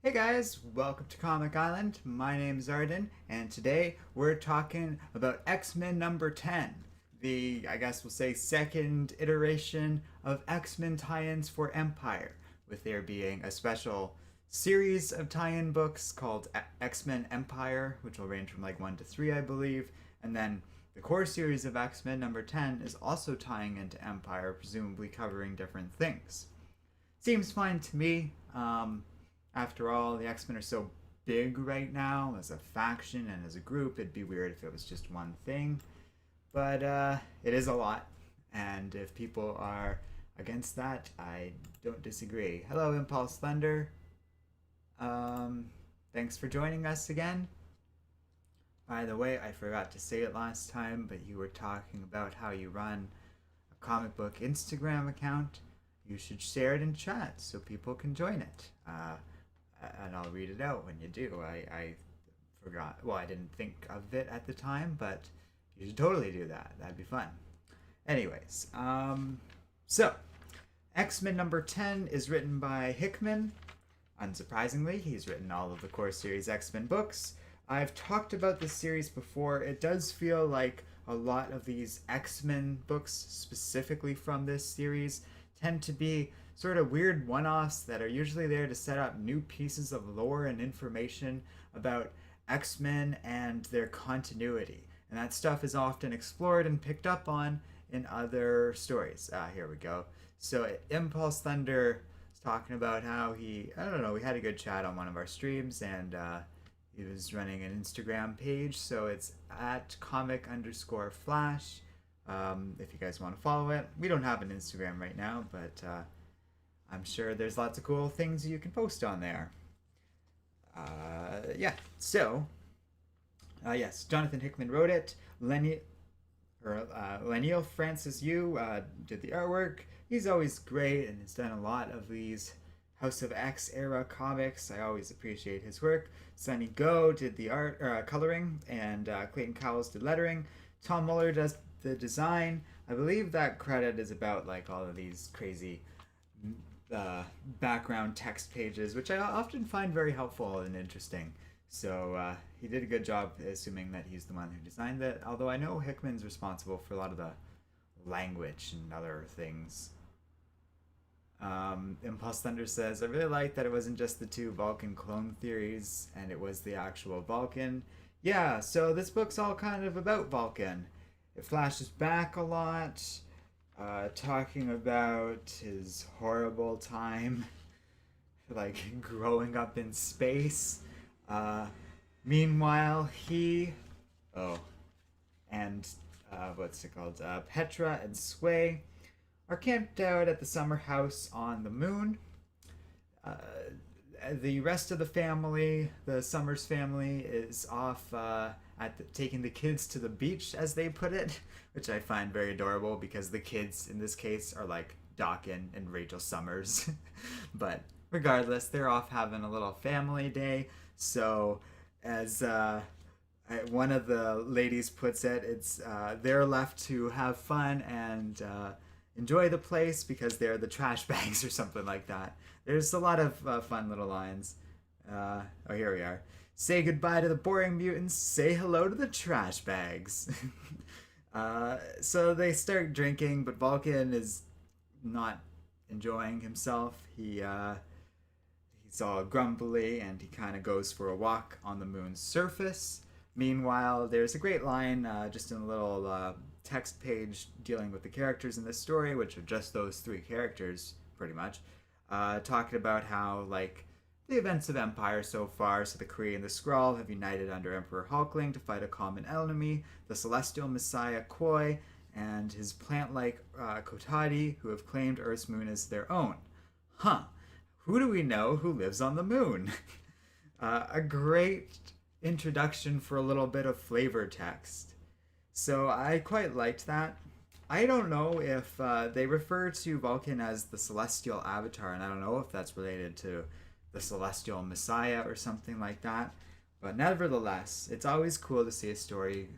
Hey guys, welcome to Comic Island. My name is Arden, and today we're talking about X-Men number 10. I guess we'll say, second iteration of X-Men tie-ins for Empyre, with there being a special series of tie-in books called X-Men Empyre, which will range from like 1 to 3, I believe, and then the core series of X-Men number 10 is also tying into Empyre, presumably covering different things. Seems fine to me. After all, the X Men are so big right now as a faction and as a group. It'd be weird if it was just one thing, but it is a lot. And if people are against that, I don't disagree. Hello, Impulse Thunder. Thanks for joining us again. By the way, I forgot to say it last time, but you were talking about how you run a comic book Instagram account. You should share it in chat so people can join it. And I'll read it out when you do. I forgot. Well, I didn't think of it at the time, but you should totally do that. That'd be fun. Anyways, so X-Men number 10 is written by Hickman. Unsurprisingly, he's written all of the core series X-Men books. I've talked about this series before. It does feel like a lot of these X-Men books, specifically from this series, tend to be sort of weird one-offs that are usually there to set up new pieces of lore and information about X-Men and their continuity. And that stuff is often explored and picked up on in other stories. Here we go. So Impulse Thunder is talking about how I don't know, we had a good chat on one of our streams, and he was running an Instagram page. So it's at comic_flash. If you guys want to follow it. We don't have an Instagram right now, but I'm sure there's lots of cool things you can post on there. Yeah, so, yes, Jonathan Hickman wrote it. Leniel Francis Yu did the artwork. He's always great and has done a lot of these House of X era comics. I always appreciate his work. Sonny Go did the coloring, and Clayton Cowles did lettering. Tom Muller does the design. I believe that credit is about like all of these crazy background text pages, which I often find very helpful and interesting. So he did a good job, assuming that he's the one who designed it. Although I know Hickman's responsible for a lot of the language and other things. Impulse Thunder says, I really like that it wasn't just the two Vulcan clone theories and it was the actual Vulcan. Yeah, so this book's all kind of about Vulcan. It flashes back a lot, talking about his horrible time, like growing up in space. Meanwhile, and what's it called? Petra and Sway are camped out at the summer house on the moon. The rest of the family, the Summers family, is off taking the kids to the beach, as they put it, which I find very adorable because the kids in this case are like Dawkins and Rachel Summers. But regardless, they're off having a little family day. So, as one of the ladies puts it, it's they're left to have fun and enjoy the place because they're the trash bags or something like that. There's a lot of fun little lines. Here we are. Say goodbye to the boring mutants. Say hello to the trash bags. So they start drinking, but Vulcan is not enjoying himself. He's all grumbly, and he kind of goes for a walk on the moon's surface. Meanwhile, there's a great line just in a little text page dealing with the characters in this story, which are just those three characters, pretty much, talking about how, like, the events of Empyre so far. So the Kree and the Skrull have united under Emperor Hulkling to fight a common enemy, the Celestial Messiah Koi, and his plant-like Kotadi, who have claimed Earth's moon as their own. Huh. Who do we know who lives on the moon? A great introduction for a little bit of flavor text. So I quite liked that. I don't know if they refer to Vulcan as the Celestial Avatar, and I don't know if that's related to the Celestial Messiah or something like that. But nevertheless, it's always cool to see a story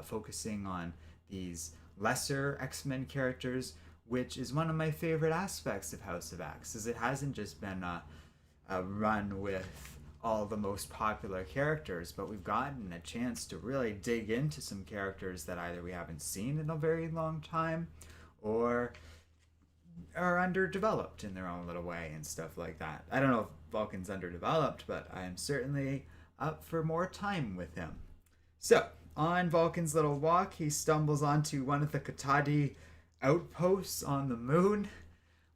focusing on these lesser X-Men characters, which is one of my favorite aspects of House of X, is it hasn't just been run with all the most popular characters, but we've gotten a chance to really dig into some characters that either we haven't seen in a very long time or are underdeveloped in their own little way and stuff like that. I don't know if Vulcan's underdeveloped, but I am certainly up for more time with him. So, on Vulcan's little walk, he stumbles onto one of the Katati outposts on the moon,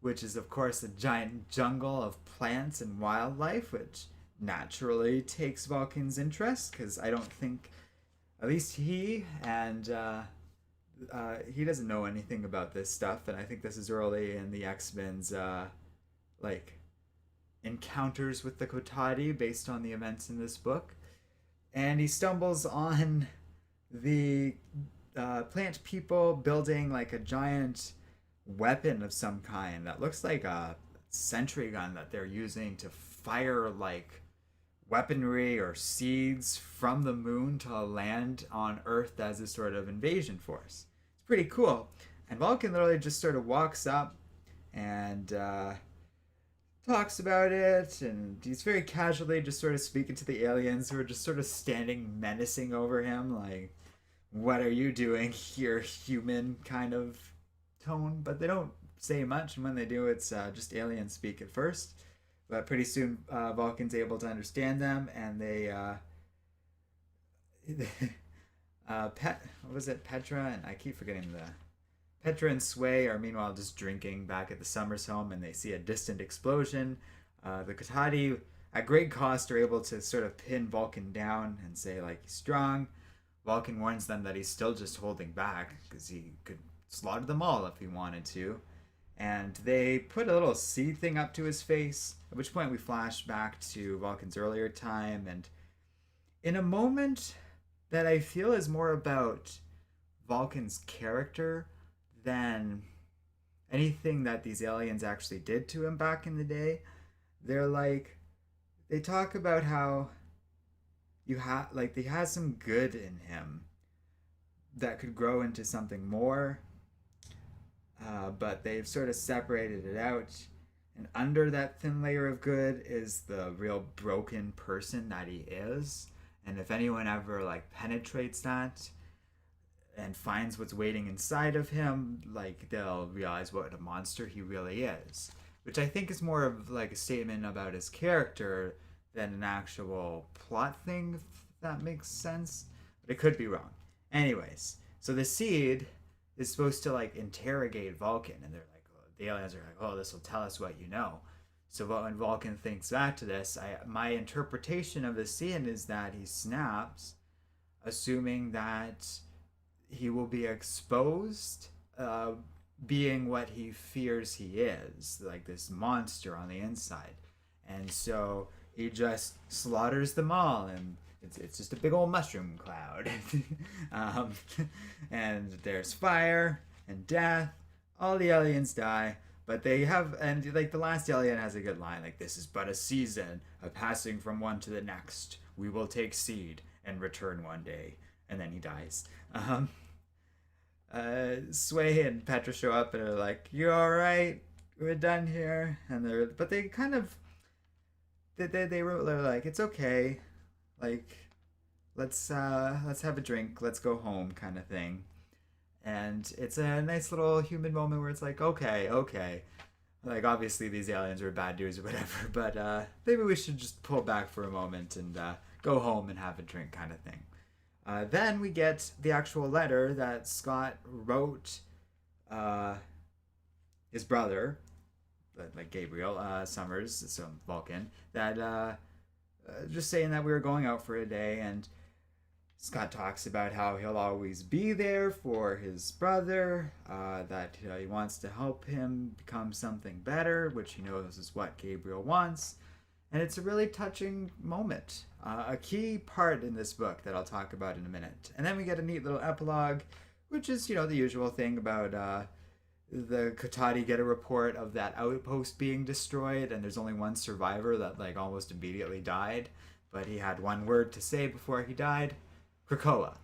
which is, of course, a giant jungle of plants and wildlife, which naturally takes Vulcan's interest, because I don't think, at least he doesn't know anything about this stuff, and I think this is early in the X-Men's, like, encounters with the Kotati based on the events in this book. And he stumbles on the plant people building like a giant weapon of some kind that looks like a sentry gun that they're using to fire like weaponry or seeds from the moon to land on Earth as a sort of invasion force. It's pretty cool. And Vulcan literally just sort of walks up and talks about it, and he's very casually just sort of speaking to the aliens who are just sort of standing menacing over him, like, what are you doing here, human, kind of tone. But they don't say much, and when they do, it's just alien speak at first. But pretty soon, Vulcan's able to understand them, and they, what was it, Petra, and I keep forgetting the Petra and Sway are meanwhile just drinking back at the Summers home, and they see a distant explosion. The Katati, at great cost, are able to sort of pin Vulcan down and say, like, he's strong. Vulcan warns them that he's still just holding back because he could slaughter them all if he wanted to. And they put a little seed thing up to his face, at which point we flash back to Vulcan's earlier time. And in a moment that I feel is more about Vulcan's character than anything that these aliens actually did to him back in the day, they talk about how he has some good in him that could grow into something more, but they've sort of separated it out, and under that thin layer of good is the real broken person that he is. And if anyone ever like penetrates that and finds what's waiting inside of him, like, they'll realize what a monster he really is, which I think is more of like a statement about his character than an actual plot thing, if that makes sense. But it could be wrong. Anyways, so the seed is supposed to like interrogate Vulcan, and they're like, the aliens are like, oh, this will tell us what you know. So when Vulcan thinks back to this, my interpretation of the scene is that he snaps, assuming that he will be exposed, being what he fears he is, like this monster on the inside. And so he just slaughters them all, and it's just a big old mushroom cloud. And there's fire and death. All the aliens die, but they have, and like the last alien has a good line, like, this is but a season, a passing from one to the next. We will take seed and return one day. And then he dies. Sway and Petra show up and are like, you alright? We're done here. And they kind of, they're like, it's okay, like, let's have a drink, let's go home, kind of thing. And it's a nice little human moment where it's like, okay, like, obviously these aliens are bad dudes or whatever, but maybe we should just pull back for a moment and go home and have a drink, kind of thing. Then we get the actual letter that Scott wrote his brother, like Gabriel Summers, so Vulcan, that just saying that we were going out for a day, and Scott talks about how he'll always be there for his brother, that he wants to help him become something better, which he knows is what Gabriel wants. And it's a really touching moment, a key part in this book that I'll talk about in a minute. And then we get a neat little epilogue, which is, the usual thing about the Kotati get a report of that outpost being destroyed, and there's only one survivor that like almost immediately died, but he had one word to say before he died: Krakoa.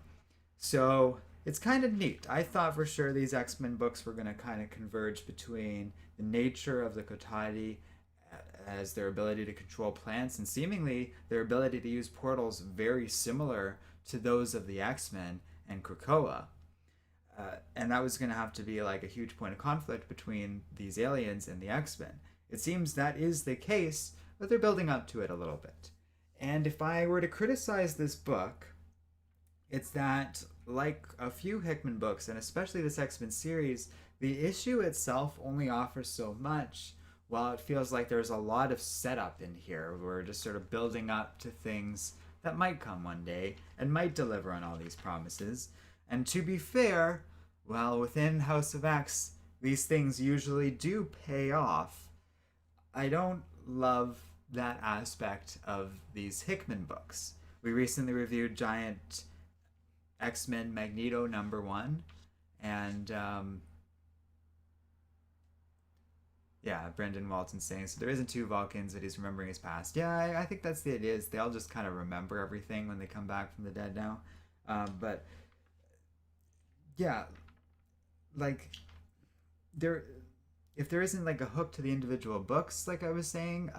So it's kind of neat. I thought for sure these X-Men books were going to kind of converge between the nature of the Kotati as their ability to control plants and seemingly their ability to use portals very similar to those of the X-Men and Krakoa. And that was going to have to be like a huge point of conflict between these aliens and the X-Men. It seems that is the case, but they're building up to it a little bit. And if I were to criticize this book, it's that, like a few Hickman books, and especially this X-Men series, the issue itself only offers so much, while it feels like there's a lot of setup in here. We're just sort of building up to things that might come one day and might deliver on all these promises. And to be fair, well, within House of X, these things usually do pay off. I don't love that aspect of these Hickman books. We recently reviewed Giant X-Men Magneto #1, and yeah, Brendan Walton saying, so there isn't two Vulcans, that he's remembering his past. Yeah, I think that's the idea, is they all just kind of remember everything when they come back from the dead now. But yeah, like there, if there isn't like a hook to the individual books, like I was saying,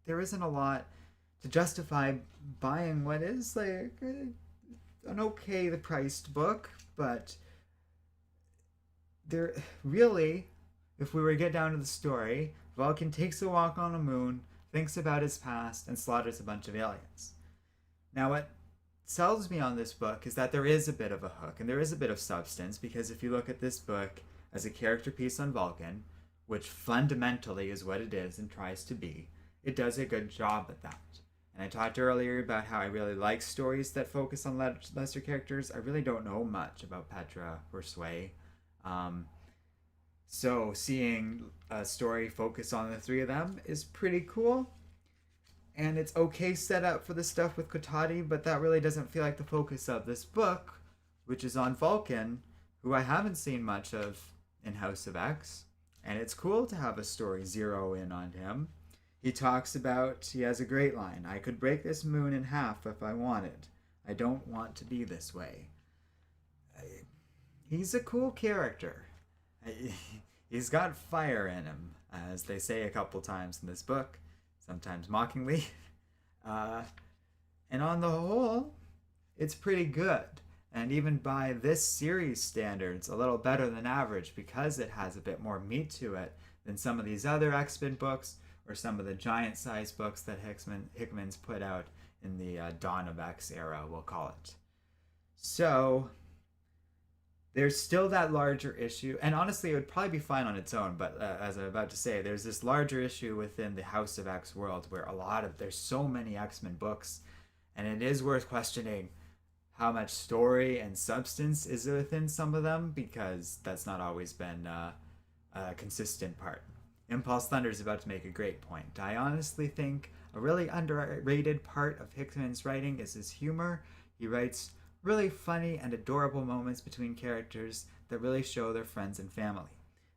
there isn't a lot to justify buying what is like an okay the priced book, but there really, if we were to get down to the story, Vulcan takes a walk on the moon, thinks about his past, and slaughters a bunch of aliens. Now, what sells me on this book is that there is a bit of a hook and there is a bit of substance, because if you look at this book as a character piece on Vulcan, which fundamentally is what it is and tries to be, it does a good job at that. And I talked earlier about how I really like stories that focus on lesser characters. I really don't know much about Petra or Sway. So seeing a story focus on the three of them is pretty cool. And it's okay set up for the stuff with Kotati, but that really doesn't feel like the focus of this book, which is on Vulcan, who I haven't seen much of in House of X. And it's cool to have a story zero in on him. He talks about, he has a great line, I could break this moon in half if I wanted. I don't want to be this way. He's a cool character. He's got fire in him, as they say a couple times in this book, sometimes mockingly. And on the whole, it's pretty good. And even by this series standards, a little better than average, because it has a bit more meat to it than some of these other X-Men books, or some of the giant-sized books that Hickman's put out in the Dawn of X era, we'll call it. So there's still that larger issue, and honestly it would probably be fine on its own, but as I'm about to say, there's this larger issue within the House of X world where there's so many X-Men books, and it is worth questioning how much story and substance is within some of them, because that's not always been a consistent part. Impulse Thunder is about to make a great point. I honestly think a really underrated part of Hickman's writing is his humor. He writes really funny and adorable moments between characters that really show their friends and family.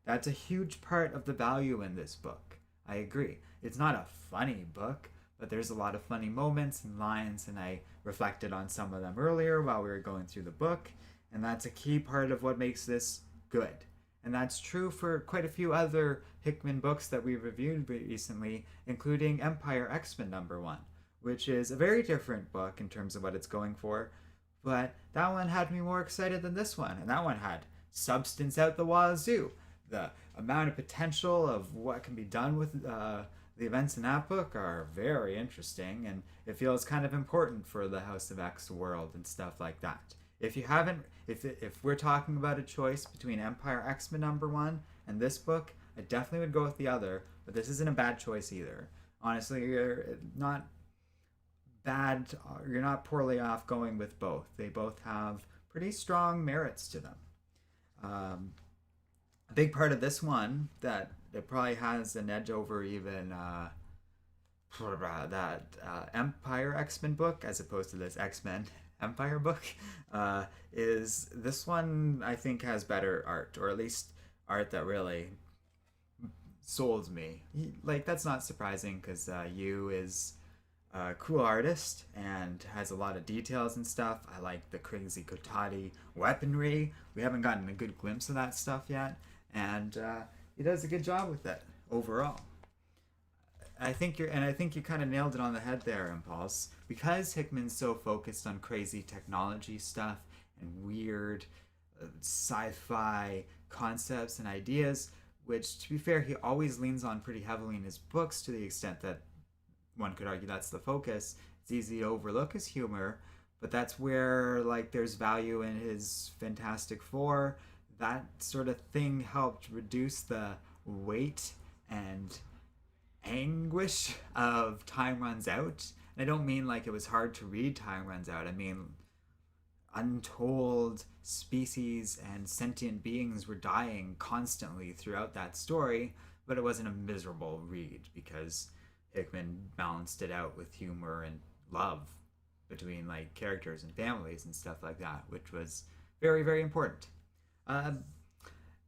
That's a huge part of the value in this book. I agree. It's not a funny book, but there's a lot of funny moments and lines, and I reflected on some of them earlier while we were going through the book, and that's a key part of what makes this good. And that's true for quite a few other Hickman books that we've reviewed recently, including Empyre X-Men #1, which is a very different book in terms of what it's going for, but that one had me more excited than this one, and that one had substance out the wazoo. The amount of potential of what can be done with the events in that book are very interesting, and it feels kind of important for the House of X world and stuff like that. If you haven't, if we're talking about a choice between Empyre X-Men #1 and this book, I definitely would go with the other, but this isn't a bad choice either. Honestly, you're not bad, you're not poorly off going with both. They both have pretty strong merits to them. A big part of this one that it probably has an edge over even that Empyre X-Men book, as opposed to this X-Men Empyre book, is this one I think has better art, or at least art that really sold me. Like, that's not surprising, because Yu is a cool artist and has a lot of details and stuff. I like the crazy Kotati weaponry. We haven't gotten a good glimpse of that stuff yet, and he does a good job with it overall. I think you kind of nailed it on the head there, Impulse. Because Hickman's so focused on crazy technology stuff and weird sci-fi concepts and ideas, which, to be fair, he always leans on pretty heavily in his books, to the extent that one could argue that's the focus. It's easy to overlook his humor, but that's where like there's value in his Fantastic Four. That sort of thing helped reduce the weight and anguish of Time Runs Out. And I don't mean like it was hard to read Time Runs Out. I mean untold species and sentient beings were dying constantly throughout that story, but it wasn't a miserable read because Hickman balanced it out with humor and love between like characters and families and stuff like that, which was very, very important. Um,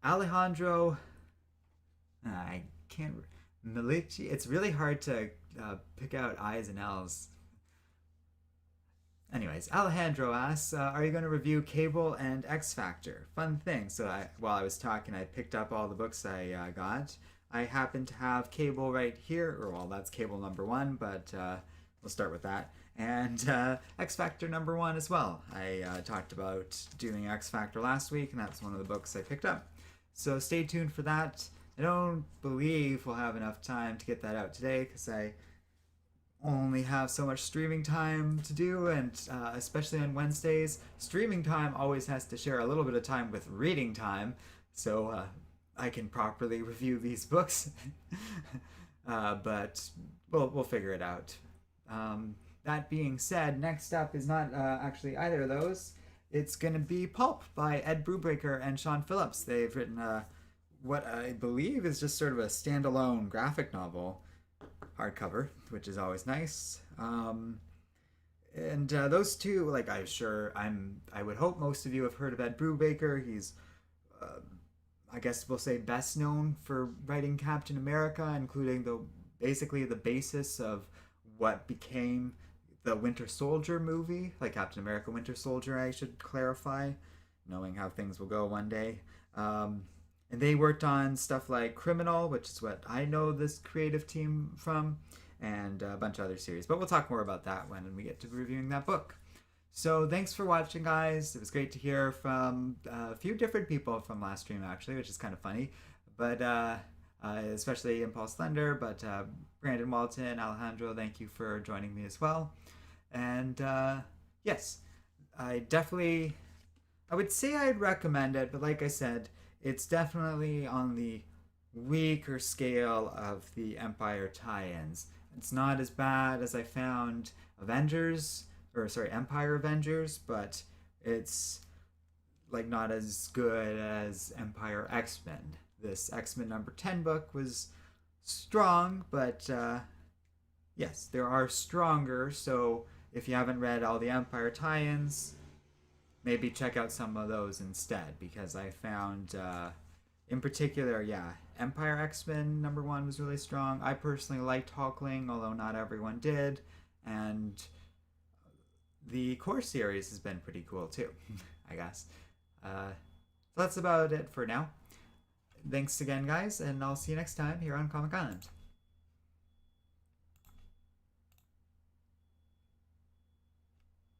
Alejandro, I can't. Milici. It's really hard to pick out I's and L's. Anyways, Alejandro asks, "Are you going to review Cable and X Factor?" Fun thing. So while I was talking, I picked up all the books I got. I happen to have Cable right here, or well, that's Cable number one, but we'll start with that. And X Factor number one as well. I talked about doing X Factor last week, and that's one of the books I picked up. So stay tuned for that. I don't believe we'll have enough time to get that out today because I only have so much streaming time to do, and especially on Wednesdays, streaming time always has to share a little bit of time with reading time, so I can properly review these books. But we'll figure it out. That being said, next up is not actually either of those. It's going to be Pulp by Ed Brubaker and Sean Phillips. They've written what I believe is just sort of a standalone graphic novel, hardcover, which is always nice. And those two, like I would hope most of you have heard of Ed Brubaker. He's, I guess we'll say, best known for writing Captain America, including basically the basis of what became the Winter Soldier movie, like Captain America Winter Soldier, I should clarify, knowing how things will go one day. And they worked on stuff like Criminal, which is what I know this creative team from, and a bunch of other series. But we'll talk more about that when we get to reviewing that book. So thanks for watching, guys. It was great to hear from a few different people from last stream, actually, which is kind of funny. But especially Impulse Thunder, but Brandon Walton, Alejandro, thank you for joining me as well. And yes, I would say I'd recommend it, but like I said, it's definitely on the weaker scale of the Empyre tie-ins. It's not as bad as I found Empyre Avengers, but it's like not as good as Empyre X-Men. This X-Men number 10 book was strong, but yes, there are stronger, so if you haven't read all the Empyre tie-ins, maybe check out some of those instead, because I found, in particular, Empyre X-Men number 1 was really strong. I personally liked Hulkling, although not everyone did, and the core series has been pretty cool too, I guess. So that's about it for now. Thanks again, guys, and I'll see you next time here on Comic Island.